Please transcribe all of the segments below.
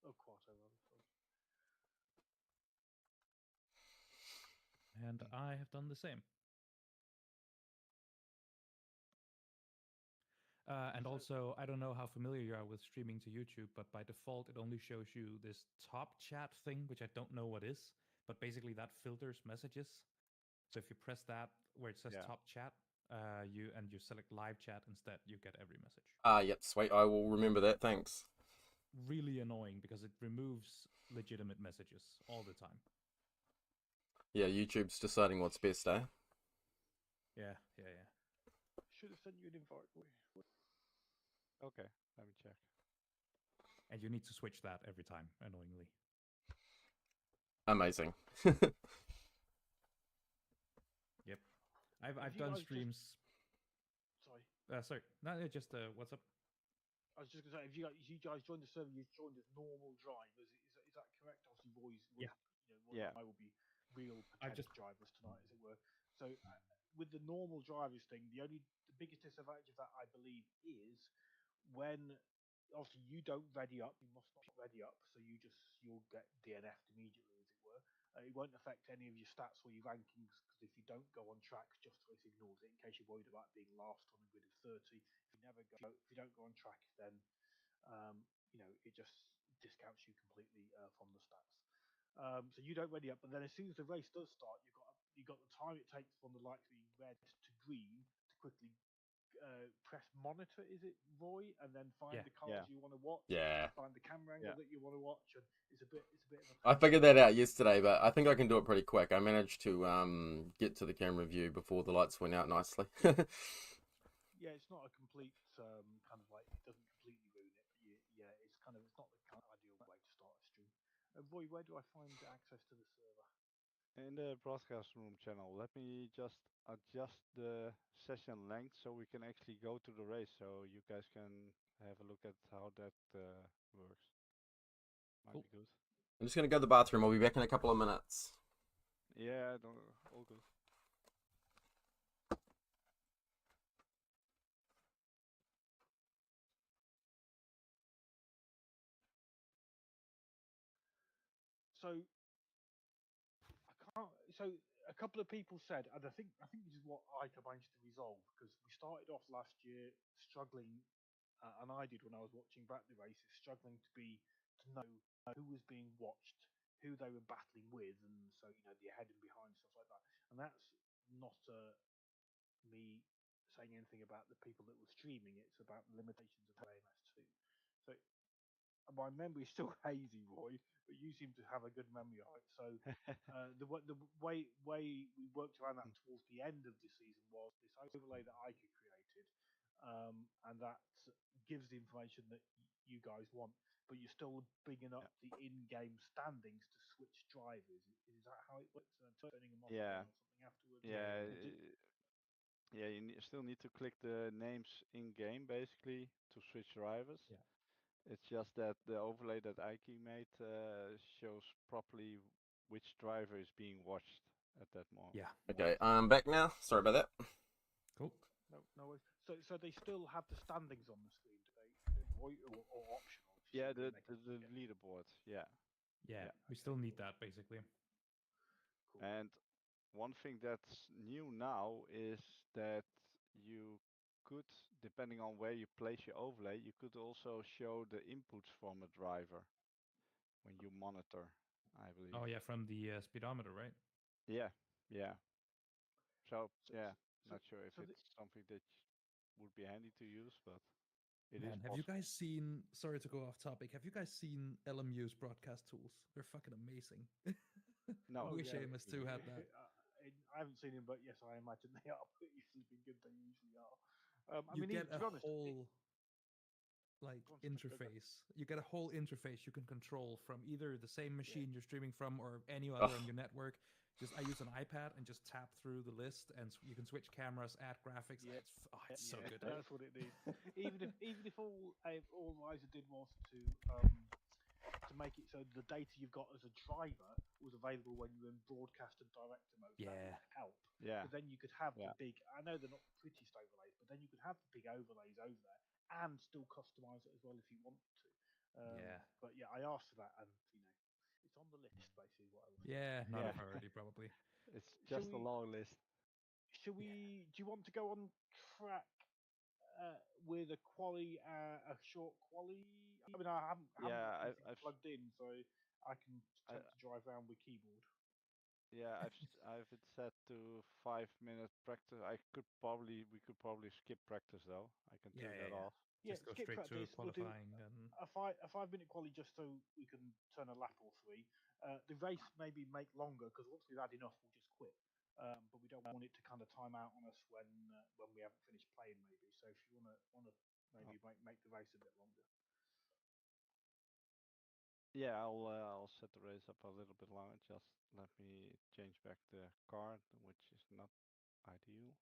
Oh, Kuato, rather. Sorry. And I have done the same. And So, also, I don't know how familiar you are with streaming to YouTube, but by default, it only shows you this top chat thing, which I don't know what is, but basically that filters messages. So if you press that where it says Yeah. top chat, you select live chat instead, you get every message. Yep, sweet. I will remember that. Thanks. Really annoying because it removes legitimate messages all the time. Yeah, YouTube's deciding what's best, eh? Yeah. should have sent you an invite. Okay, let me check. And you need to switch that every time, annoyingly. Amazing. Yep. I've Have you done guys streams. Sorry. Sorry, no, just what's up? I was just going to say, if you guys joined the server, you joined as normal drivers. Is that correct? Obviously, Roy's, Yeah. Roy Yeah. and I will be real I've pretend just drivers tonight, as it were. So, with the normal drivers thing, the biggest disadvantage of that, I believe, is when obviously you don't ready up. You must not ready up, so you'll get DNF'd immediately, as it were. It won't affect any of your stats or your rankings because if you don't go on track, Just Race ignores it in case you're worried about being last on a grid of 30. If you don't go on track, then it just discounts you completely from the stats. So you don't ready up, but then as soon as the race does start, you've got the time it takes from the lights being red to green to quickly press monitor. Is it Roy? And then find Yeah. the cars Yeah. you want to watch. Yeah. And find the camera angle Yeah. that you want to watch, and it's a bit of a I pain. figured that out yesterday, but I think I can do it pretty quick. I managed to get to the camera view before the lights went out nicely. Yeah, it's not a complete kind of like it doesn't completely ruin it, but yeah, it's not the kind of ideal way to start a stream. Roy, where do I find access to the server? In the broadcast room channel, let me just adjust the session length so we can actually go to the race, so you guys can have a look at how that works. Might Cool. be good. I'm just gonna go to the bathroom. I'll be back in a couple of minutes. Yeah, all good. So I can't. So a couple of people said, and I think this is what I managed to resolve because we started off last year struggling, and I did when I was watching back the races, struggling to know who was being watched, who they were battling with, and so the ahead and behind stuff like that. And that's not me saying anything about the people that were streaming. It's about the limitations of AMS2. So my memory is still hazy, Roy, but you seem to have a good memory of it. So the way we worked around that towards the end of the season was this overlay that Ica created, and that gives the information that you guys want, but you're still bringing up the in-game standings to switch drivers. Is that how it works? And then turning them off Yeah, again or something afterwards? yeah, Or did, yeah. You still need to click the names in game basically to switch drivers. Yeah. It's just that the overlay that Ike made shows properly which driver is being watched at that moment. Yeah. Okay, I'm back now. Sorry about that. Cool. no worries. So they still have the standings on the screen, do they? Or optional? If you Yeah, see what I mean, the yeah. leaderboard. Yeah, Yeah. yeah. We still need that basically. Cool. And one thing that's new now is that you could, depending on where you place your overlay, you could also show the inputs from a driver when you monitor, I believe. Oh yeah, from the speedometer, right? Yeah, yeah. So So yeah, so not sure if so the, it's something that would be handy to use, but it is Man, have you possible. guys seen? Sorry to go off topic. Have you guys seen LMU's broadcast tools? They're fucking amazing. No, oh Wish yeah, AMS2 had that. I haven't seen him, but yes, I imagine they are pretty flipping good. They usually are. I You mean, get to a be honest, whole like go on, sorry, go. interface. You get a whole interface you can control from either the same Yeah, machine you're streaming from or any Ugh. other on your network. Just I use an iPad and just tap through the list, and you can switch cameras, add graphics. yeah, It's so yeah. good. That's what it needs. Even if all Riser did was to make it so the data you've got as a driver was available when you're in broadcast and director mode. That Yeah, would help yeah, because then you could have the yeah, big. I know they're not the prettiest overlays, but then you could have the big overlays over there and still customize it as well if you want to. But yeah, I asked for that, and it's on the list basically. What I was. Yeah, not Yeah. a priority probably. It's Shall just a we? long list. Shall we? Do you want to go on track with a quali, a short quali? I mean, I haven't got Yeah, anything plugged in, so I can I attempt to drive around with keyboard. yeah, I've it set to 5 minute practice. We could probably skip practice though. I can turn that off. Yeah, Just go skip straight to practice. We'll do qualifying then. a 5 minute quali just so we can turn a lap or three. The race maybe make longer because once we've had enough, we'll just quit. But we don't want it to kind of time out on us when we haven't finished playing. Maybe so. If you wanna maybe make the race a bit longer. Yeah, I'll set the race up a little bit longer. Just let me change back the card, which is not ideal.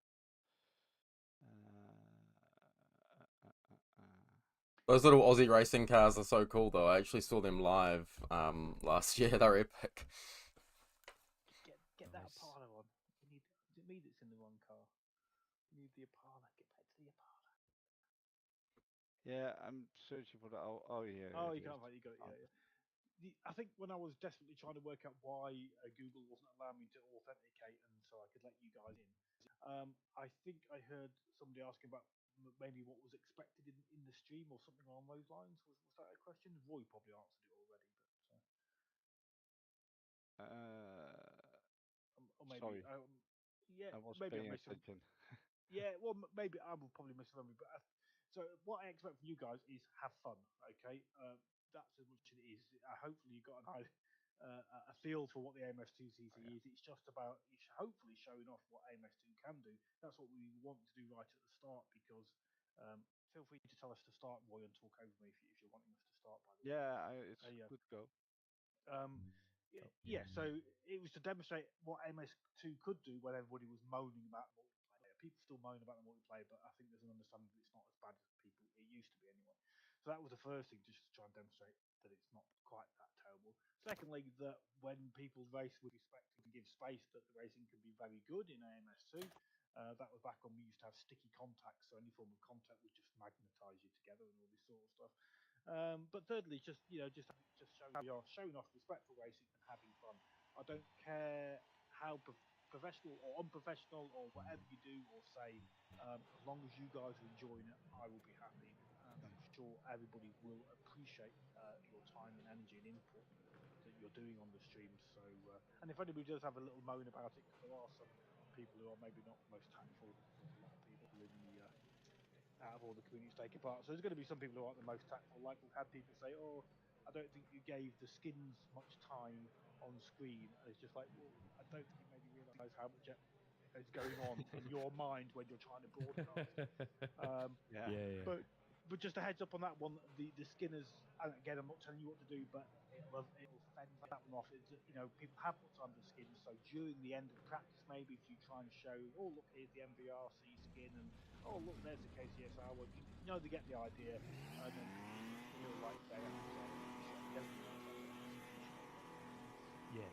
Those little Aussie racing cars are so cool, though. I actually saw them live last year. They're epic. Get that Apollo on. Is it me that's in the wrong car? We need the Apollo. Get back to the Apollo. Yeah, I'm searching for the. Oh yeah. Oh, it you can't is. find it. You got it. Yeah. I think when I was desperately trying to work out why Google wasn't allowing me to authenticate and so I could let you guys in, I think I heard somebody asking about maybe what was expected in the stream or something along those lines. Was that a question? Roy probably answered it already, but or maybe Sorry, yeah, I was maybe I paying missed some. attention. Yeah, well, maybe I will probably misremember. But so what I expect from you guys is have fun. Okay, that's as much as it is. Hopefully, you got a feel for what the AMS2CC Oh, yeah. is. It's just about hopefully showing off what AMS2 can do. That's what we want to do right at the start. Because feel free to tell us to start, Roy, and talk over me if you're wanting us to start. By the way, Yeah, it's yeah. good go. Yeah, so it was to demonstrate what MS2 could do when everybody was moaning about the multiplayer. People still moan about the multiplayer, but I think there's an understanding that it's not as bad as it used to be anyway. So that was the first thing, just to try and demonstrate that it's not quite that terrible. Secondly, that when people race with respect and give space, that the racing can be very good in AMS2. That was back when we used to have sticky contacts, so any form of contact would just magnetise you together and all this sort of stuff. But thirdly, just showing off respectful racing and having fun. I don't care how professional or unprofessional or whatever you do or say, as long as you guys are enjoying it, I will be happy. And I'm sure everybody will appreciate your time and energy and input that you're doing on the streams. So, and if anybody does have a little moan about it, because there are some people who are maybe not the most tactful. There's a lot of people in the out of all the communities taking part. So there's going to be some people who aren't the most tactful. Like we've had people say, "Oh, I don't think you gave the skins much time on screen," and it's just like, well, I don't think you maybe realise how much is going on in your mind when you're trying to broadcast. Yeah. Yeah. But just a heads up on that one, the skinners. And again, I'm not telling you what to do, but it'll fend that one off. It's, people have put time to skins, so during the end of practice, maybe if you try and show, oh look, here's the MVRC skin, and oh look, there's the KCSR one. They get the idea, and then people feel like they have to start appreciating everything else that's on the screen straight away. Yeah.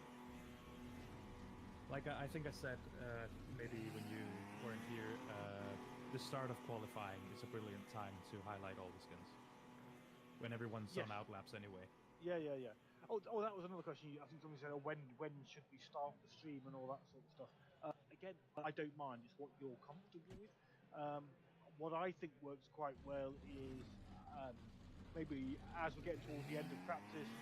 Like I think I said, maybe when you weren't here, the start of qualifying is a brilliant time to highlight all the skins. When everyone's on outlaps anyway. Yeah. Oh, that was another question. I think somebody said, "Oh, when should we start the stream and all that sort of stuff?" Again, I don't mind. It's what you're comfortable with. What I think works quite well is maybe as we're getting towards the end of practice,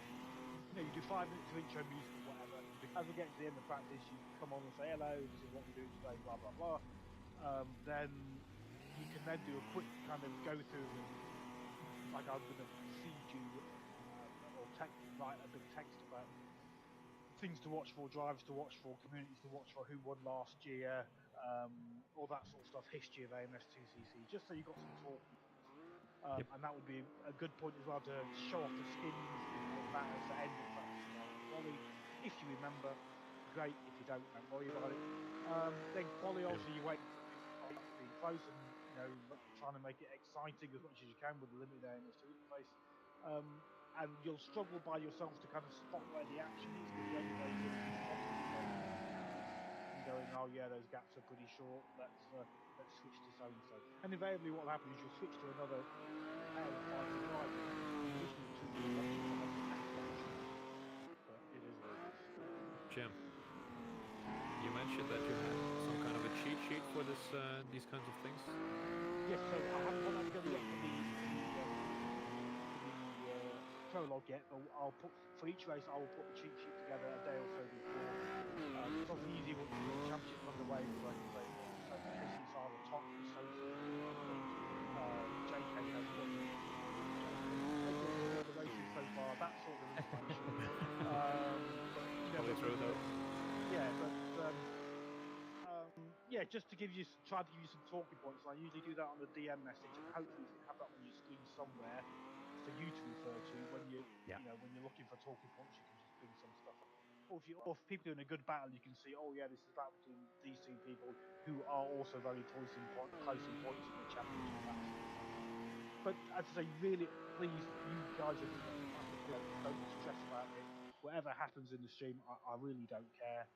you do 5 minutes of intro music or whatever. As we get to the end of practice, you come on and say, "Hello, this is what we're doing today," blah blah blah. Then you can then do a quick kind of go through and like I'm going to feed you or write a big text about things to watch for, drivers to watch for, communities to watch for, who won last year, all that sort of stuff, history of AMS2CC, just so you've got some talking points. And that would be a good point as well to show off the skins. You can put that as the end of practice start of quali. If you remember, great. If you don't worry about it. Then quali, also you wait for people being close and trying to make it exciting as much as you can with the limited AMS2 interface. And you'll struggle by yourselves to kind of spot where the action is because the only way you're going to be constantly looking at the gaps and going, "Oh yeah, those gaps are pretty short. Let's switch to so and so." And invariably, what will happen is you'll switch to another pair of fighting drivers. The original two will Jim, you mentioned that you had some kind of a cheat sheet for these kinds of things. Yes, so I haven't got that together yet for the prologue yet, but I'll put for each race. I will put the cheat sheet together a day or so before. It's obviously easier once the championship's underway because I can say, well, so this is our top associate. JK knows what you need to do. Hope you enjoyed all the races so far. That sort of information. But you know, Probably true though. yeah, but yeah, just to give you, try to give you some talking points. I usually do that on the DM message, and hopefully you can have that on your screen somewhere for you to refer to when you, Yeah. you know, when you're looking for talking points. You can just bring some stuff up. Or if people are in a good battle, you can see, oh yeah, this is a battle between these two people who are also very close in points in the championship. That sort of stuff. But as I say, really, please, you guys are doing a fantastic job. Don't stress about it. Whatever happens in the stream, I really don't care.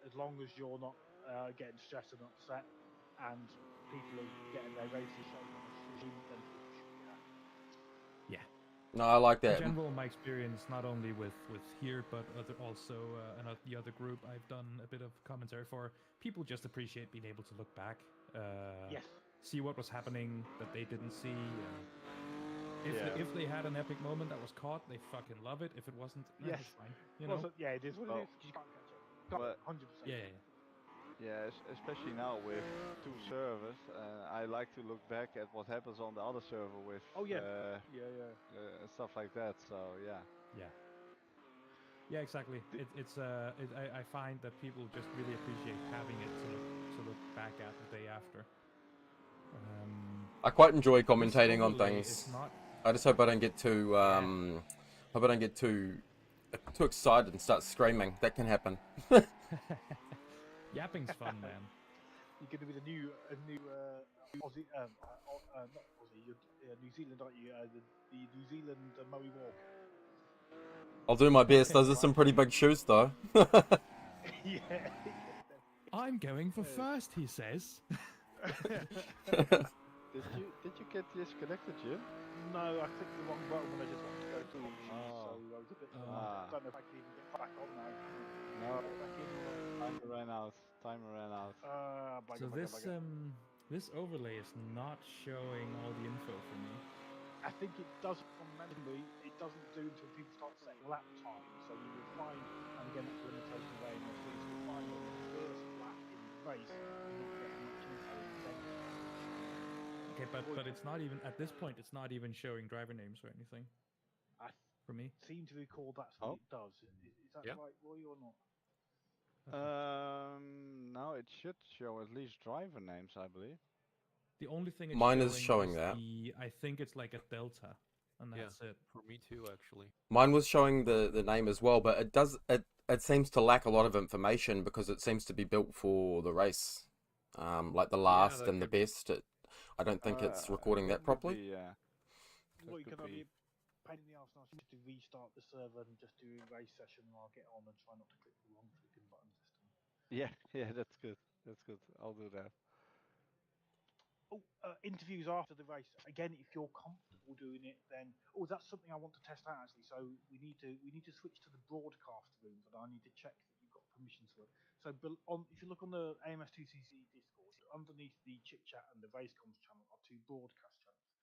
As long as you're not getting stressed and upset, and people are getting their races shown on the stream, then people should be happy. Yeah. No, I like In that. general, my experience not only with here, but also the other group I've done a bit of commentary for. People just appreciate being able to look back, Yes. see what was happening that they didn't see, and if they had an epic moment that was caught, they fucking love it. If it wasn't, Yes. it's fine. You know? Also, yeah, it is what it Well, is. You can't catch it. but 100%. Yeah. yeah, especially now with two servers, I like to look back at what happens on the other server with Oh yeah. Yeah. stuff like that. So yeah. Yeah, exactly. I find that people just really appreciate having it to look back at the day after. I quite enjoy This commentating on overlay is things. not. I just hope I don't get too hope I don't get too excited and start screaming. That can happen. Yapping's fun, man. You're going to be the new Aussie, not Aussie, you're New Zealand, aren't you? The New Zealand Murray Walker. I'll do my best. Those are some pretty big shoes, though. Yeah. I'm going for first, he says. Did you get disconnected, Jim? No, I clicked the wrong button when I just wanted to go to options, so I was a bit. I don't know if I can even get back on now. No, Get back in. timer ran out. Timer ran out. So this overlay is not showing all the info for me. I think it doesn't from memory. It doesn't do until people start setting lap time. So you will find, and again, that's a limitation of AMS. You'll find on the first lap in the race, you're not getting much info. Okay, but it's not even at this point. It's not even showing driver names or anything. For me, seem to recall that's what it does. Is that right, Roy, or not? No, it should show at least driver names, I believe. The only thing it's Mine is showing is that. I think it's like a delta, and that's it. For me too, actually. Mine was showing the name as well, but it seems to lack a lot of information because it seems to be built for the race, like the last and the best. I don't think it's recording that properly. Yeah. Roy, can I be a pain in the arse now? Just to restart the server and just do a race session, and I'll get on and try not to click the wrong flipping buttons this time. Yeah, that's good. That's good. I'll do that. Oh, interviews after the race. Again, if you're comfortable doing it, then that's something I want to test out actually. So we need to switch to the broadcast room, but I need to check that you've got permissions for it. So if you look on the AMS2CC Discord, underneath the chit chat and the race comms channel are two broadcast channels.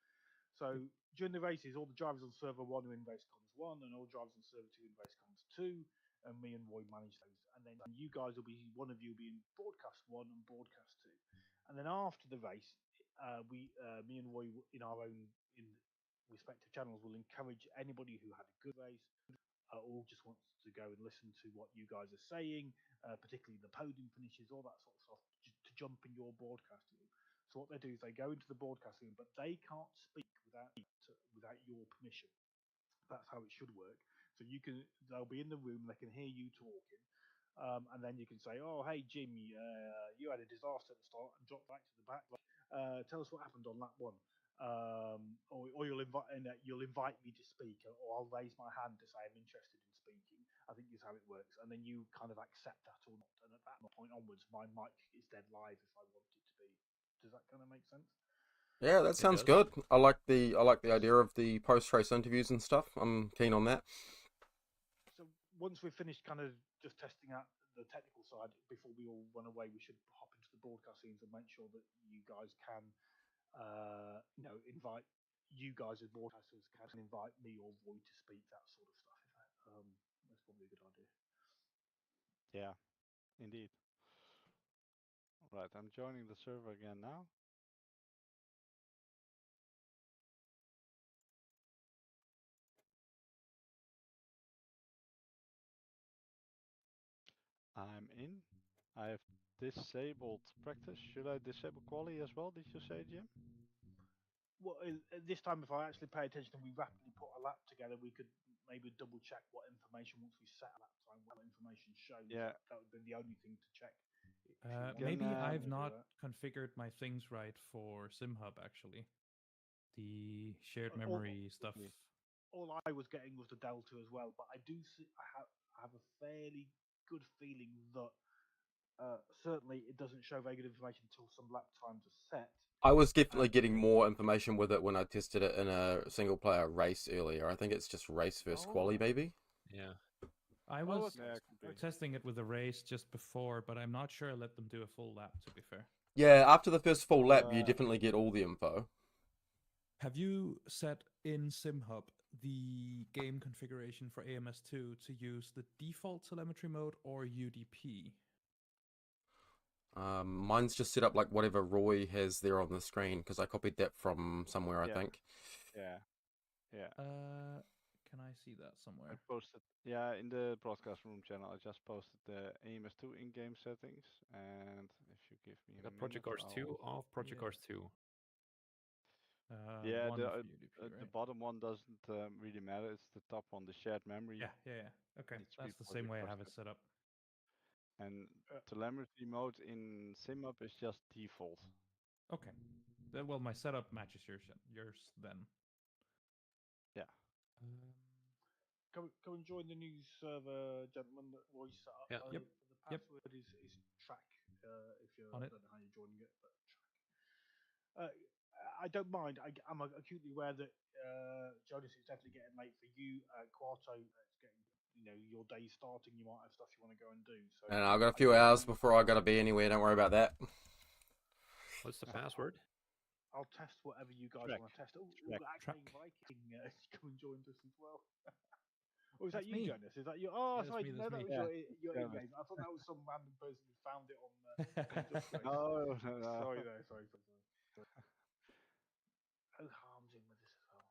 So during the races, all the drivers on server 1 are in race comms 1, and all drivers on server 2 in race comms 2. And me and Roy manage those. And then you guys will be, one of you will be in broadcast 1 and broadcast 2. And then after the race, me and Roy, in our own respective channels, will encourage anybody who had a good race or just wants to go and listen to what you guys are saying, particularly the podium finishes, all that sort of stuff, to jump in your broadcast room. So what they do is they go into the broadcast room, but they can't speak without your permission. That's how it should work. So they'll be in the room, they can hear you talking, and then you can say, "Oh, hey Jim, you had a disaster at the start and dropped back to the back. Tell us what happened on lap 1." Or you'll invite me to speak, or I'll raise my hand to say I'm interested in speaking. I think is how it works, and then you kind of accept that or not. And at that point onwards, my mic is dead live if I want it to be. Does that kind of make sense? Yeah, that sounds good. I like the idea of the post race interviews and stuff. I'm keen on that. So once we've finished kind of just testing out the technical side before we all run away. We should hop into the broadcast scenes and make sure that you guys can, invite you guys as broadcasters can invite me or Void to speak, that sort of stuff. That's probably a good idea. Yeah, indeed. Right, I'm joining the server again now. I'm in. I have disabled practice. Should I disable quality as well, did you say, Jim? Well, this time, if I actually pay attention and we rapidly put a lap together, we could maybe double check what information once we set a lap time, what information shows. Yeah. That would be the only thing to check. Maybe Can, I've not configured my things right for SimHub, actually. The shared memory stuff. All I was getting was the delta as well, but I do see I have a fairly good feeling that certainly it doesn't show very good information until some lap times are set. I was definitely getting more information with it when I tested it in a single player race earlier. I think it's just race versus quali, maybe. Yeah. I was testing it with a race just before, but I'm not sure I let them do a full lap, to be fair. Yeah, after the first full lap, you definitely get all the info. Have you set in SimHub the game configuration for AMS2 to use the default telemetry mode or UDP? Mine's just set up like whatever Roy has there on the screen, because I copied that from somewhere, I think. Yeah. Can I see that somewhere? I posted, in the broadcast room channel, I just posted the AMS2 in-game settings, and if you give me a Project minute, Cars 2 off, Project Cars 2. Yeah, One of UDP, the right? bottom one doesn't really matter. It's the top one, the shared memory. Yeah. Okay, needs to be that's the same Project way I Cars have it 2. set up. And telemetry mode in SimUp is just default. Okay. Well, my setup matches yours then. Yeah. Come and join the new server, gentlemen, that Roy set up. Yeah. Yep. The password is track. If you're, On I it. don't know how you're joining it, but track. I don't mind. I'm acutely aware that Jonas, it's definitely getting late for you. Kuato, it's getting, your day's starting. You might have stuff you want to go and do. So And I've got a few hours before I gotta be anywhere. Don't worry about that. What's the password? I'll test whatever you guys want to test. Actually, Viking, come and join us as well. Or is that That's you, me. Jonas? Is that you? Oh, Yeah, sorry, that's me, no, that's that was me. your Yeah. in-game. I thought that was some random person who found it on. No. Sorry. Oh, Harm's in with us as well.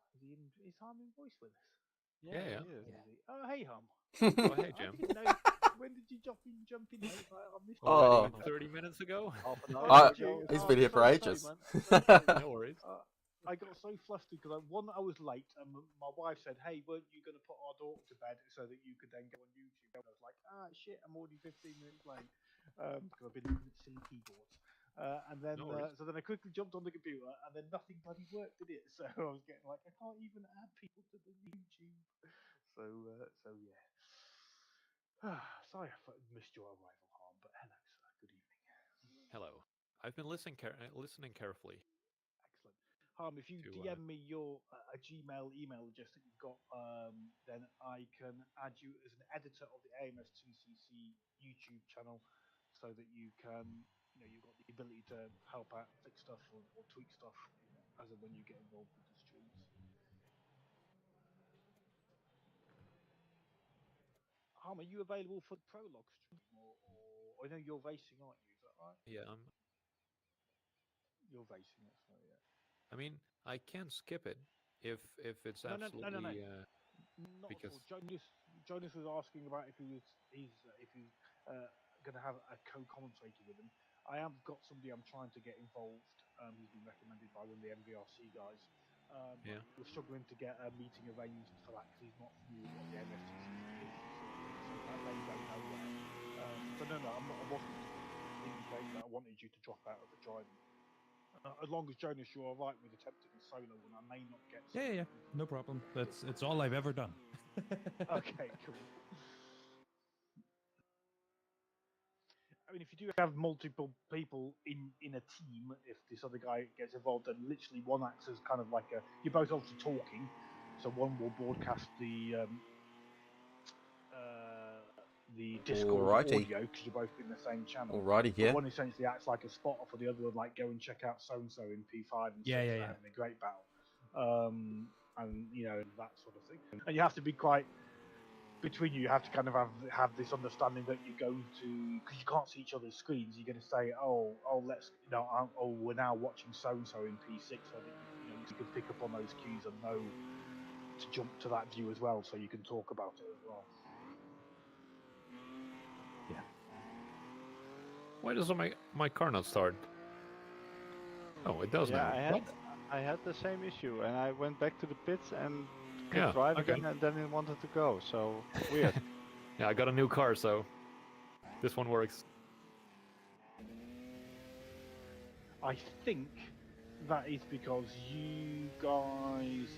Is Harm in voice with us? Yeah. Is he? Oh, hey, Harm. Oh, hey, I Jim. didn't know. When did you jump in, mate? I missed you. Oh. 30 minutes ago? Half an Oh, hour did you? ago. He's Oh, been here I'm for so ages. sorry, man. I'm so sorry. No worries. I got so flustered because I was late, and my wife said, "Hey, weren't you going to put our daughter to bed so that you could then go on YouTube?" And I was like, shit, I'm already 15 minutes late because I've been looking at silly keyboards." And then, No worries. so then I quickly jumped on the computer, and then nothing bloody worked, did it? So I was getting like, I can't even add people to the YouTube. So yeah. Sorry I missed your arrival, Harm, but hello, sir. Good evening. Hello. I've been listening carefully. Excellent. Harm, if you DM me your a Gmail email address that you've got, then I can add you as an editor of the AMS2CC YouTube channel, so that you can, you've got the ability to help out, fix stuff, or tweak stuff, as and when you get involved with the streams. Harm, are you available for the prologue stream, or I know you're racing, aren't you? Is that right? Yeah, You're racing, that's right. Yeah. I mean, I can skip it if it's No. absolutely Not because at all. Jonas was asking about if he's going to have a co-commentator with him. I have got somebody I'm trying to get involved. He's been recommended by one of the MVRC guys. Yeah. We're struggling to get a meeting arranged for that because he's not familiar with what the MSTCC is, sort of thing. So that may go nowhere. So no, I wasn't indicating that I wanted you to drop out of the driving. As long as Jonas, you're all right with attempting a solo one, I may not get. Yeah. No problem. It's all I've ever done. Okay, cool. I mean, if you do have multiple people in a team, if this other guy gets involved, then literally one acts as kind of like you're both obviously talking, so one will broadcast the the Discord Alrighty. audio because you're both in the same channel. Alrighty, But here. one essentially acts like a spotter for the other one, like go and check out so and so in P5 and Yeah, 6 yeah, they're yeah. having a great battle, and that sort of thing. And you have to be quite between you. You have to kind of have this understanding that you're going to, because you can't see each other's screens. You're going to say, we're now watching so and so in P6, so that you can pick up on those cues and know to jump to that view as well, so you can talk about it as well. Yeah. Why does my car not start? Oh, it does now. I had the same issue, and I went back to the pits and could Yeah, drive okay. again, and then it wanted to go. So weird. Yeah, I got a new car, so this one works. I think that is because you guys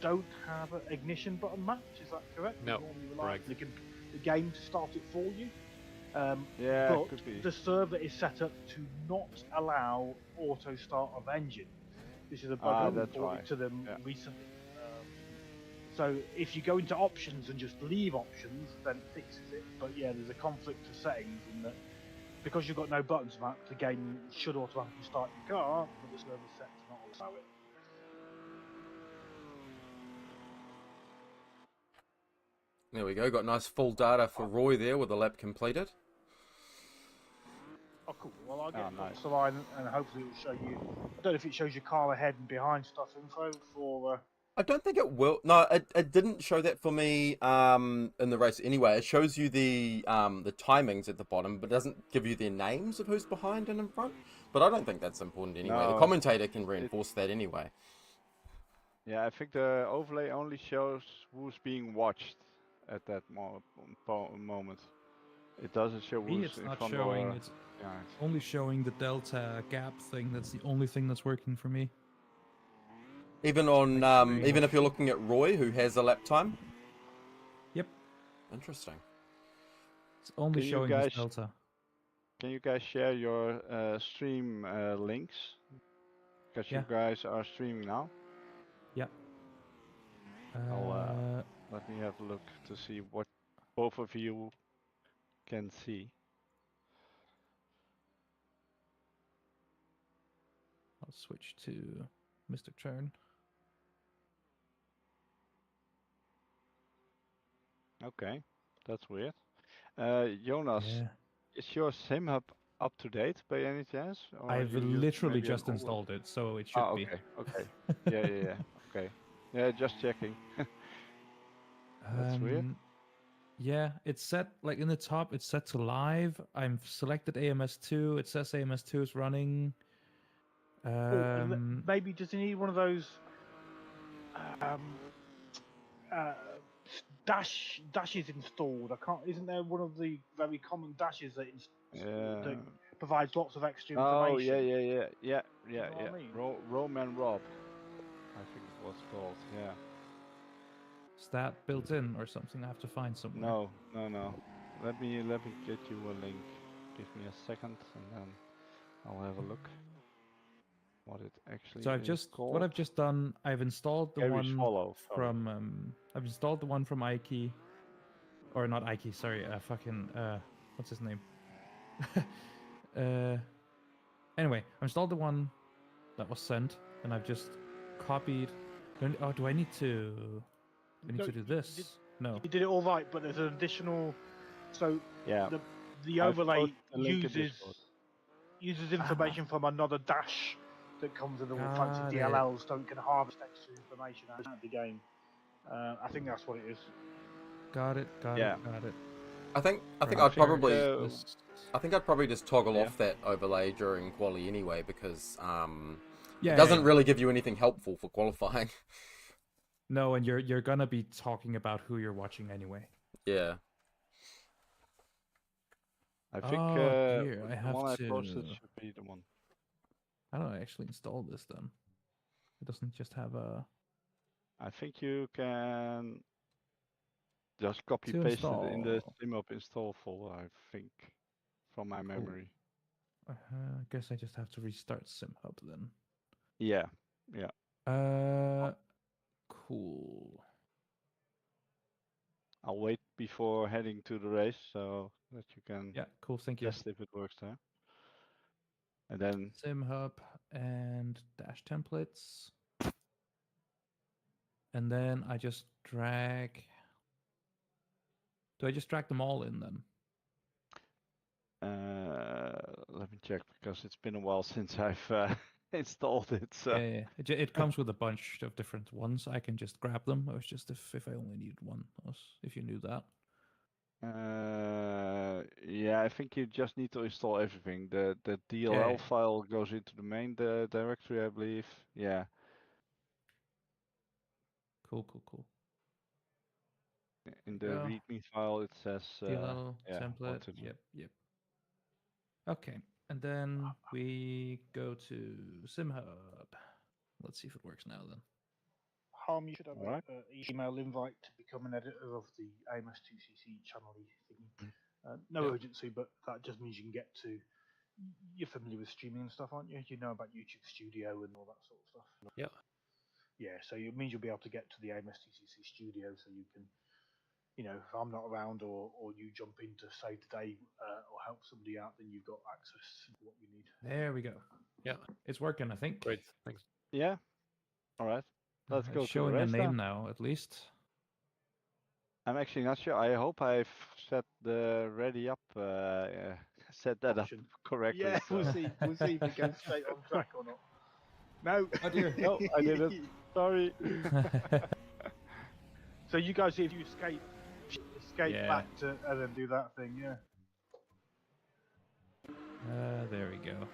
don't have an ignition button match. Is that correct? No, You normally rely on correct. the game to start it for you. Yeah, but could be. the server is set up to not allow auto start of engine. This is a bug I That's reported right. to them Yeah. recently. So if you go into options and just leave options, then it fixes it. But yeah, there's a conflict of settings in that because you've got no buttons mapped, the game should automatically start your car, but the server's set to not allow it. There we go. Got nice full data for Roy there with the lap completed. Oh, cool. Well, I'll get nice. the line and hopefully it will show you. I don't know if it shows your car ahead and behind stuff info for. I don't think it will. No, it didn't show that for me in the race anyway. It shows you the timings at the bottom, but doesn't give you their names of who's behind and in front. But I don't think that's important anyway. The No, commentator can reinforce that anyway. Yeah, I think the overlay only shows who's being watched at that moment. It doesn't show Me, who's it's in not front showing. or It's behind. only showing the delta gap thing. That's the only thing that's working for me. Even on Like, even if you're looking at Roy, who has a lap time. Yep, Interesting. it's only Can you showing guys- this delta. Can you guys share your stream links? Because Yeah. you guys are streaming now. Yep. Let me have a look to see what both of you can see. I'll switch to Mr. Churn. Okay, that's weird. Jonas, Yeah. is your sim hub up to date by any chance? Or I've you use literally maybe an just older- installed it, so it should Ah, be. okay, okay. Yeah. Okay. Yeah, just checking. That's weird. Yeah, it's set, like in the top, it's set to live. I'm selected AMS2. It says AMS2 is running. Maybe does he need one of those dashes installed? I can't. Isn't there one of the very common dashes that that provides lots of extra information? Oh, yeah. You know what I mean? Roman Rob, I think it was called. Yeah. Is that built in or something I have to find somewhere? No. Let me get you a link. Give me a second, and then I'll have a look. What it actually So is called. what I've just done, I've installed the Gary one Swallow, sorry. from I've installed the one from Ike, or not Ike, sorry, what's his name? Anyway, I installed the one that was sent, and I've just copied. Oh, do I need to? I need to do this. No. You did it all right, but there's an additional. So Yeah. the I've overlay posted a link in Discord. uses information from another dash that comes in the fancy Got DLLs, so it can harvest extra information out of the game. I think that's what it is. Got it. Yeah. I think Right. I'd probably This- I think I'd probably just toggle Yeah. off that overlay during quali anyway, because Yeah, it doesn't yeah. really give you anything helpful for qualifying. No, and you're gonna be talking about who you're watching anyway. Yeah. I think Oh, dear, I the have one I to- posted should be the one. How do I actually install this then? It doesn't just have a. I think you can just copy To paste it in the install. SimUp install folder, I think, from my memory. I guess I just have to restart SimHub then. Yeah. Cool. I'll wait before heading to the race so that you can Yeah, cool. Thank you. test if it works there. And then Sim hub and dash templates. And then I just drag. Do I just drag them all in then? let me check because it's been a while since I've installed it. So. Yeah. It comes with a bunch of different ones. I can just grab them. Or it's just if I only need one. If you knew that. Yeah, I think you just need to install everything. The DLL file goes into the main directory, I believe. Yeah. Cool. In the README file, it says DLL yeah, template. Yep. Okay, and then we go to SimHub. Let's see if it works now then. Harm, you should have Alright. an email invite to become an editor of the AMS2CC channel thingy. No urgency, but that just means you can get to. You're familiar with streaming and stuff, aren't you? You know about YouTube Studio and all that sort of stuff. Yeah. Yeah, so it means you'll be able to get to the AMS2CC studio, so you can, if I'm not around or you jump in to save the day or help somebody out, then you've got access to what you need. There we go. Yeah, it's working, I think. Great, thanks. Yeah. All right. Let's go it's to the showing a race name then. now, at least. I'm actually not sure. I hope I've set the ready up, set that Option. up correctly. Yeah, so. we'll see. We'll see if it goes straight on track or not. No. Oh dear. No, I didn't. Sorry. So you guys see if you escape Yeah. back to and then do that thing, yeah. There we go.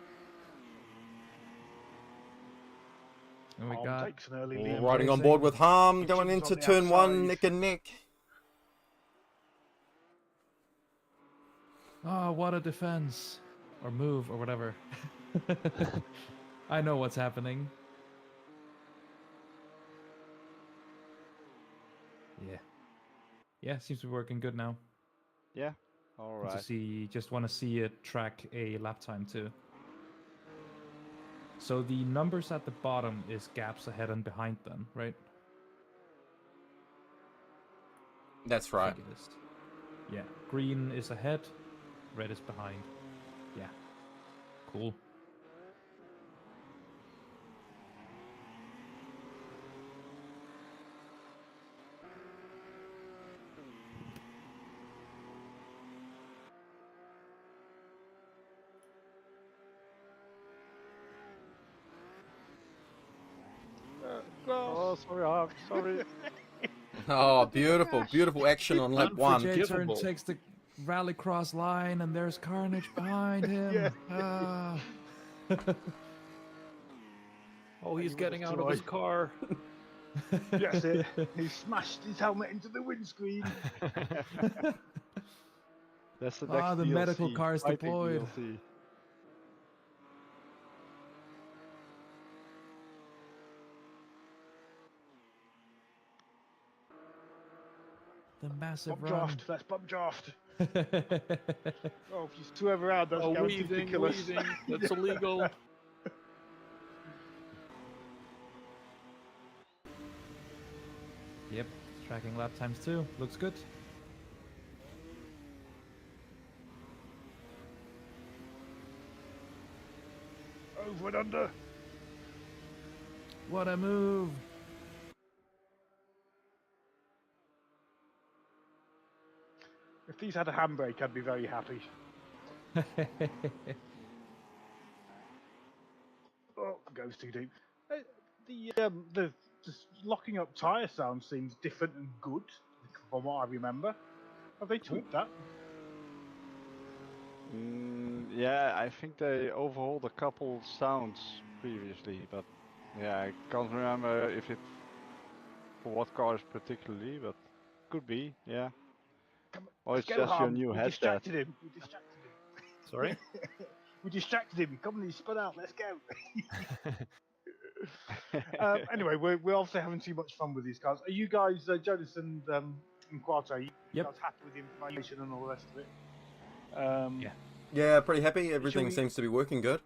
And we Harm got takes an early lead. Riding on board with Harm, going Hitchens into on the turn one, outside. neck and neck. Oh, what a defense. Or move, or whatever. I know what's happening. Yeah, seems to be working good now. Yeah. All right. Just want to see it track a lap time too. So the numbers at the bottom is gaps ahead and behind then, right? That's I right. think it is. Yeah, green is ahead, red is behind. Yeah, cool. Oh, sorry, Harm. Sorry. Oh, beautiful, beautiful action on lap one. J-turn takes the rallycross line, and there's carnage behind him. Yeah. Oh, he's getting out of his car. That's it. He smashed his helmet into the windscreen. That's the next the DLC, medical car is fighting deployed. DLC. The massive Bump run. draft. Let's bump draft. Oh, if you swerve around, that's guaranteed to kill us. Weaving. That's illegal. Yep, tracking lap times too. Looks good. Over and under. What a move. If these had a handbrake, I'd be very happy. Oh, goes too deep. The locking up tyre sound seems different and good from what I remember. Have they tweaked that? Yeah, I think they overhauled a couple sounds previously, but yeah, I can't remember if it for what cars particularly, but could be, yeah. Or it's just your new headset. Distracted him. We distracted him. Sorry? We distracted him. Come on, he spun out. Let's go. Anyway, we're obviously having too much fun with these cars. Are you guys, Jonas and Kuato, are you guys happy with the information and all the rest of it? Yeah. Yeah, pretty happy. Everything seems to be working good.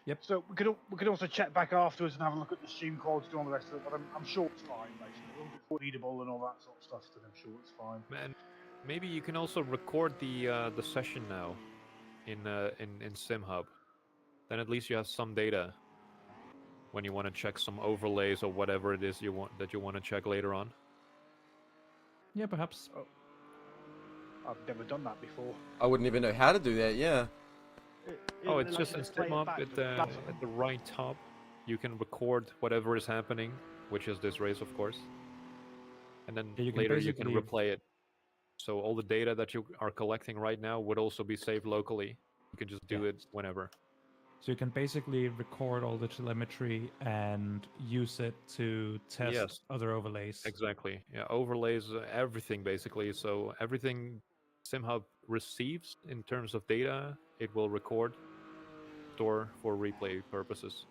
Yep. So we could also check back afterwards and have a look at the stream quality and all the rest of it. But I'm sure it's fine, basically. As long as it's readable and all that sort of stuff, then I'm sure it's fine. And maybe you can also record the session now in SimHub. Then at least you have some data when you want to check some overlays or whatever it is you want to check later on. Yeah, perhaps. Oh, I've never done that before. I wouldn't even know how to do that. Yeah. Oh, it's Like, just in play it SimHub back, at does it? at the right top. You can record whatever is happening, which is this race, of course. And then Yeah, you can later you can basically- replay it. So all the data that you are collecting right now would also be saved locally. You can just do it whenever. So you can basically record all the telemetry and use it to test Yes. other overlays. Exactly. Yeah, overlays everything basically. So everything SimHub receives in terms of data, it will record, store for replay purposes.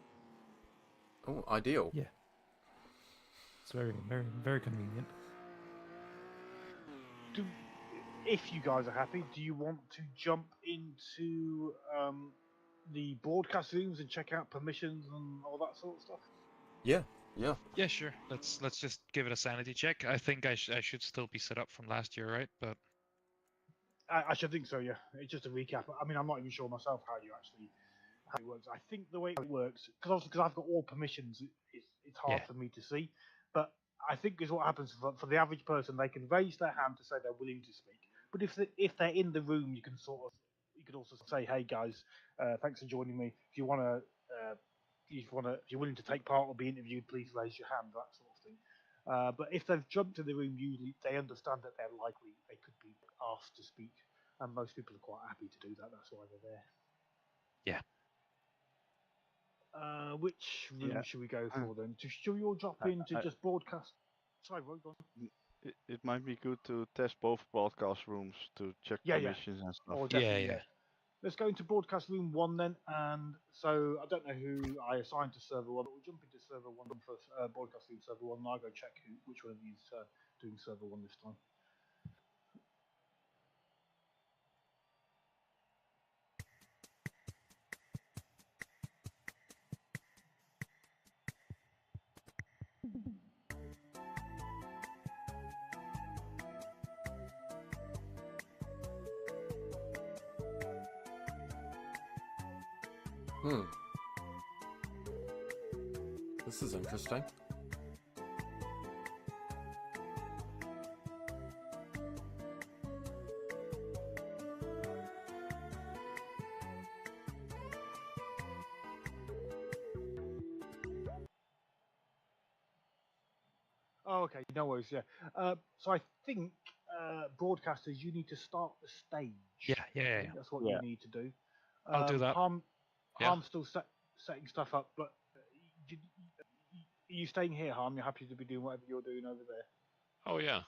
Oh, ideal. Yeah. It's very, very, very convenient. If you guys are happy, do you want to jump into the broadcast rooms and check out permissions and all that sort of stuff? Yeah. Yeah. Yeah, sure. Let's just give it a sanity check. I think I should still be set up from last year, right? But I should think so. Yeah, it's just a recap. I mean, I'm not even sure myself how it works. I think the way it works, because I've got all permissions, it's hard Yeah. for me to see. But I think is what happens for the average person. They can raise their hand to say they're willing to speak. But if they're in the room, you can also say, hey guys, thanks for joining me. If you're willing to take part or be interviewed, please raise your hand. That sort of thing. But if they've jumped in the room, usually they understand that they could be asked to speak, and most people are quite happy to do that. That's why they're there. Yeah. Which room Yeah. should we go for then? Should we all drop into just broadcast? Sorry, Roy, go on. It might be good to test both broadcast rooms to check Yeah, yeah. permissions and stuff. Oh, Yeah, definitely, yeah. Let's go into broadcast room 1 then. And so I don't know who I assigned to server 1, but we'll jump into server 1 first, broadcast room server 1, and I'll go check which one of you is doing server 1 this time. This is interesting. Oh, okay, no worries. Yeah. So I think broadcasters, you need to start the stage. Yeah. I think that's what you need to do. I'll do that. Harm's still setting stuff up, but are you staying here, Harm? You're happy to be doing whatever you're doing over there? Oh yeah.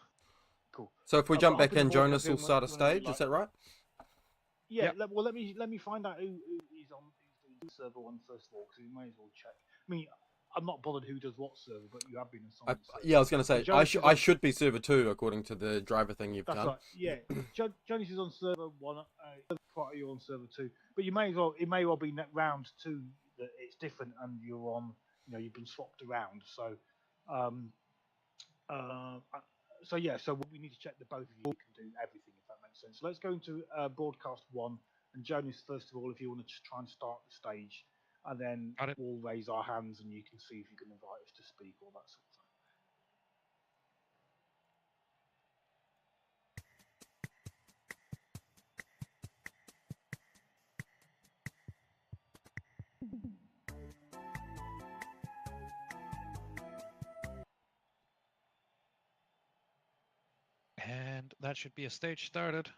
Cool. So if we I'll jump put back in, the Jonas broadcast will in start a whenever you stage. like. Is that right? Yeah. Yep. Let me find out who's doing server 1 first of all, because we may as well check. I mean, I'm not bothered who does what server, but you have been assigned. Yeah, I was going to say Jonas is I on- should be server 2 according to the driver thing you've That's done. right. Yeah, Jonas is on server 1. Kuato, you're on server 2. But you may as well. It may well be round 2 that it's different, and you're on. You've been swapped around. So, so we need to check that both of you can do everything, if that makes sense. So let's go into broadcast 1, and Jonas, first of all, if you want to just try and start the stage, and then Got it. we'll raise our hands, and you can see if you can invite us to speak, all that sort of thing. And that should be a stage started.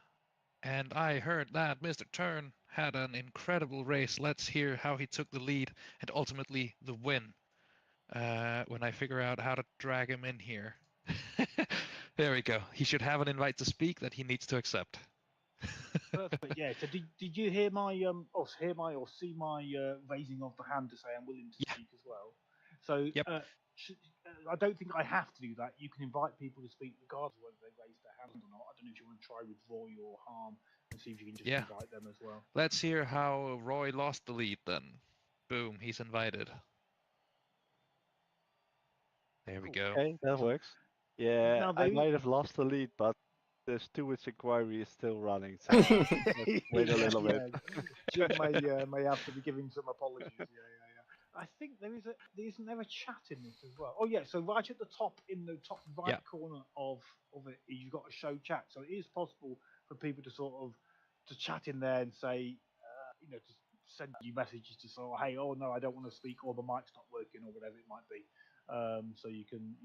And I heard that Mr. Turn had an incredible race. Let's hear how he took the lead and ultimately the win. When I figure out how to drag him in here. There we go. He should have an invite to speak that he needs to accept. Perfect. Yeah. So did you hear my or see my raising of the hand to say I'm willing to speak as well? So Yep. I don't think I have to do that. You can invite people to speak regardless of whether they raise their hand or not. I don't know if you want to try with Roy or Harm and see if you can just invite them as well. Let's hear how Roy lost the lead then. Boom, he's invited. There we Cool. go. Okay, that works. Yeah, Now I they- might have lost the lead, but the Stewart's inquiry is still running, so let's wait a little bit. Jim may have to be giving some apologies. Yeah. I think there isn't there a chat in this as well? Oh yeah, so right at the top, in the top right Yeah. corner of it, you've got a show chat. So it is possible for people to sort of to chat in there and say, to send you messages to sort of, hey, oh no, I don't want to speak, or the mic's not working, or whatever it might be. So you can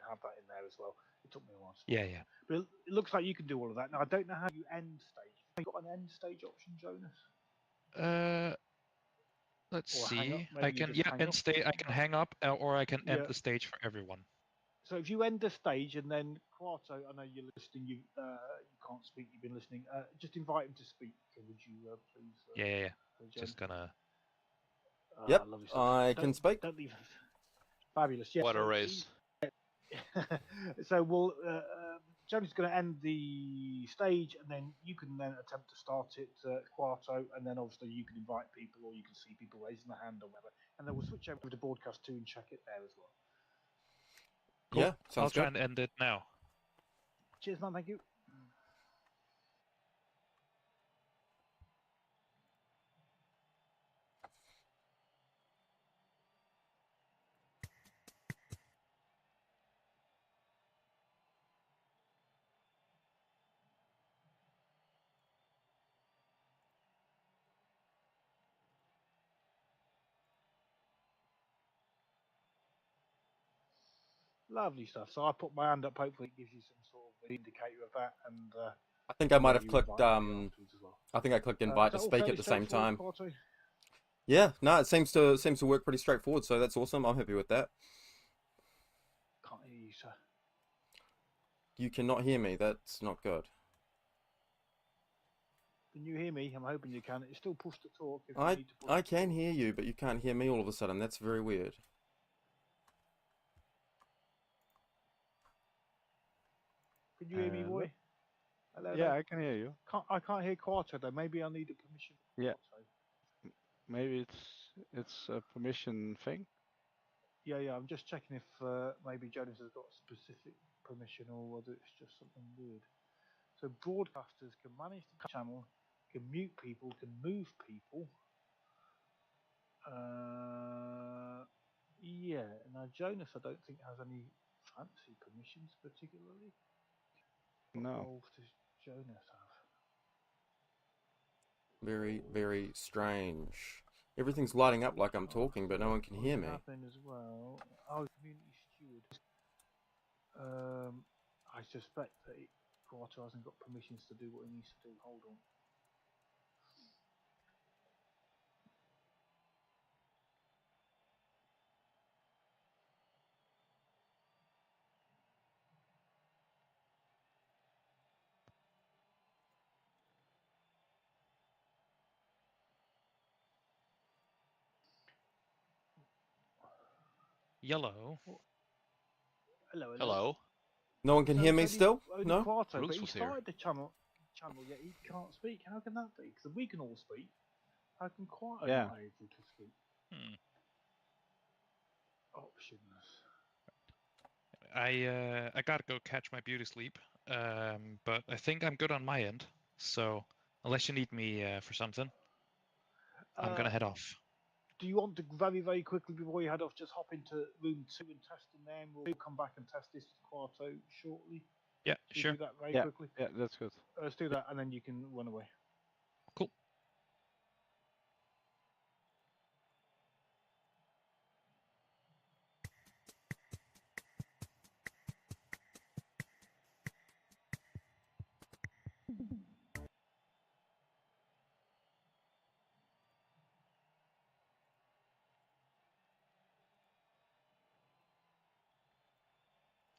have that in there as well. It took me a while. Yeah. But it looks like you can do all of that. Now I don't know how you end stage. Have you got an end stage option, Jonas? Let's Or hang up? see. Maybe I you can just hang up. I can hang up, or I can end Yeah. the stage for everyone. So if you end the stage and then Kuato, I know you're listening. You can't speak. You've been listening. Just invite him to speak. Would you please? Yeah. Jen? Just gonna. Yep, lovely stuff. I can speak. Don't leave. Fabulous. Yeah. What a so race. So we'll. Jonas going to end the stage, and then you can then attempt to start it, Kuato, and then obviously you can invite people, or you can see people raising their hand or whatever, and then we'll switch over to broadcast 2 and check it there as well. Cool. Yeah, I'll sounds try good. and end it now. Cheers, man. Thank you. Lovely stuff. So I put my hand up. Hopefully, it gives you some sort of indicator of that, and I think I might have you clicked. invite me afterwards as well. I think I clicked invite to Is that all speak fairly at the same time. straightforward, Kuato? Yeah, no, it seems to work pretty straightforward. So that's awesome. I'm happy with that. Can't hear you, sir. You cannot hear me. That's not good. Can you hear me? I'm hoping you can. It's still push to talk. If you I need to push I to can talk. hear you, but you can't hear me all of a sudden. That's very weird. Can you hear me, boy? Hello. Yeah, I can hear you. I can't hear Kuato though. Maybe I need a permission. Yeah. Kuato. Maybe it's a permission thing. Yeah. I'm just checking if maybe Jonas has got specific permission or whether it's just something weird. So broadcasters can manage the channel, can mute people, can move people. Yeah. Now Jonas, I don't think has any fancy permissions particularly. What No. roles does Jonas have? Very, very strange. Everything's lighting up like I'm talking, but no one can hear me. Happening as well. Oh, community steward. I suspect that Kuato hasn't got permissions to do what he needs to do. Hold on. Yellow. Hello. Hello. No one can So hear it's me only- still? only No? Kuato, but Bruce he was here. started the channel yet he can't speak. How can that be? Because we can all speak. How can Kuato Yeah. not able to speak? Options. I gotta go catch my beauty sleep. But I think I'm good on my end. So unless you need me for something, I'm gonna head off. Do you want to very, very quickly before you head off, just hop into room 2 and test in there, and we'll come back and test this with Kuato shortly? Yeah, Should we sure. do that very Yeah. quickly? Yeah, that's good. Let's do that, and then you can run away. Cool.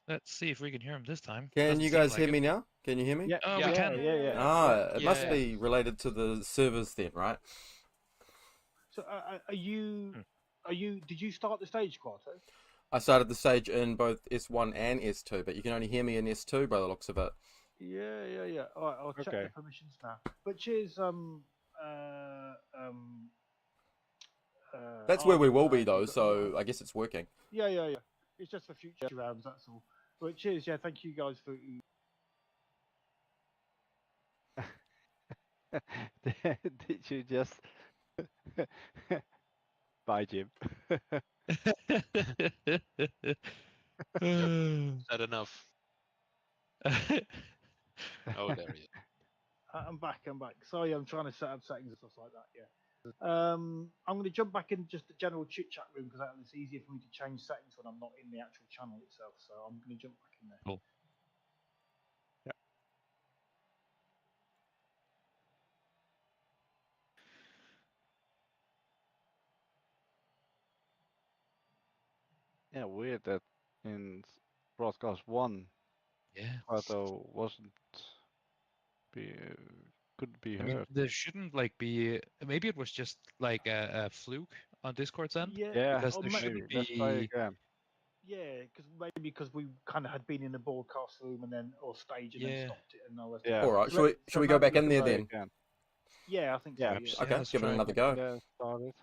Let's see if we can hear him this time. Can Doesn't you seem guys like hear it. me now? Can you hear me? Yeah. Oh, we Yeah. can. Yeah. Ah, it must Yeah. be related to the servers then, right? So, are you? Did you start the stage, Kuato? I started the stage in both S1 and S2, but you can only hear me in S2 by the looks of it. Yeah. All right, I'll check Okay. the permissions now. But cheers, That's where we will be you've though, got- so I guess it's working. Yeah. It's just for future rounds, that's all. But cheers, yeah, thank you guys for. Did you just bye, Jim? Said enough. Oh, there he is. I'm back. Sorry, I'm trying to set up settings and stuff like that. Yeah. I'm going to jump back in just the general chit chat room because it's easier for me to change settings when I'm not in the actual channel itself. So I'm going to jump back in there. Cool. Yeah, weird that in broadcast 1, Yeah. Kuato wasn't be couldn't be I mean, heard. there shouldn't be. Maybe it was just like a fluke on Discord's end, Yeah, Yeah, because or there maybe. shouldn't Let's try be. again. yeah, because we kind of had been in the broadcast room and then or stage and then Yeah. stopped it and all that. Yeah. All right, So should we go back in there Try then? again. Yeah, I think Yeah. so. Yeah. Okay, let's give it try. another go. Yeah, start it.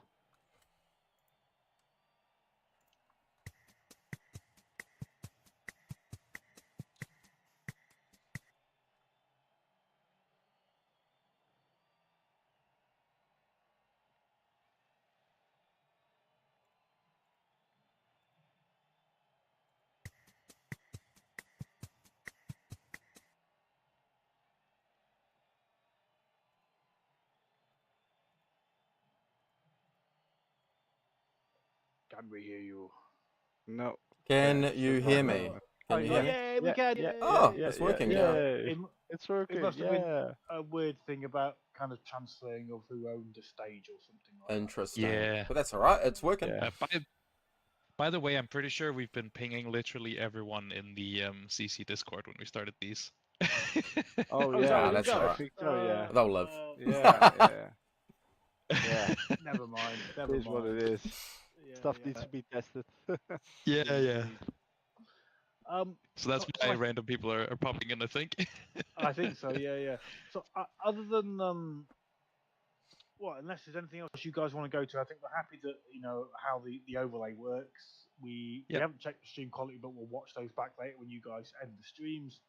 Can we hear you? No. Can Yeah, you still hear not me? hearing it. Can you hear me? Yeah, we can. Yeah, Oh, yeah, it's yeah, working yeah, now. yeah. It, It's it working. must have been Yeah. a weird thing about kind of transferring of who owned the stage or something like that. Interesting. Yeah. But that's all right. It's working. Yeah. By the way, I'm pretty sure we've been pinging literally everyone in the CC Discord when we started these. Oh Oh, yeah, sorry, Ah, that's I all right. think so. Yeah. They'll live. Yeah. Yeah. Never mind. It Never is what mind. it is. Yeah, Stuff yeah. needs to be tested. Yeah. Indeed. So that's so why random people are popping in, I think. I think so. Yeah. So other than unless there's anything else you guys want to go to, I think we're happy that how the overlay works. We Yep. haven't checked the stream quality, but we'll watch those back later when you guys end the streams.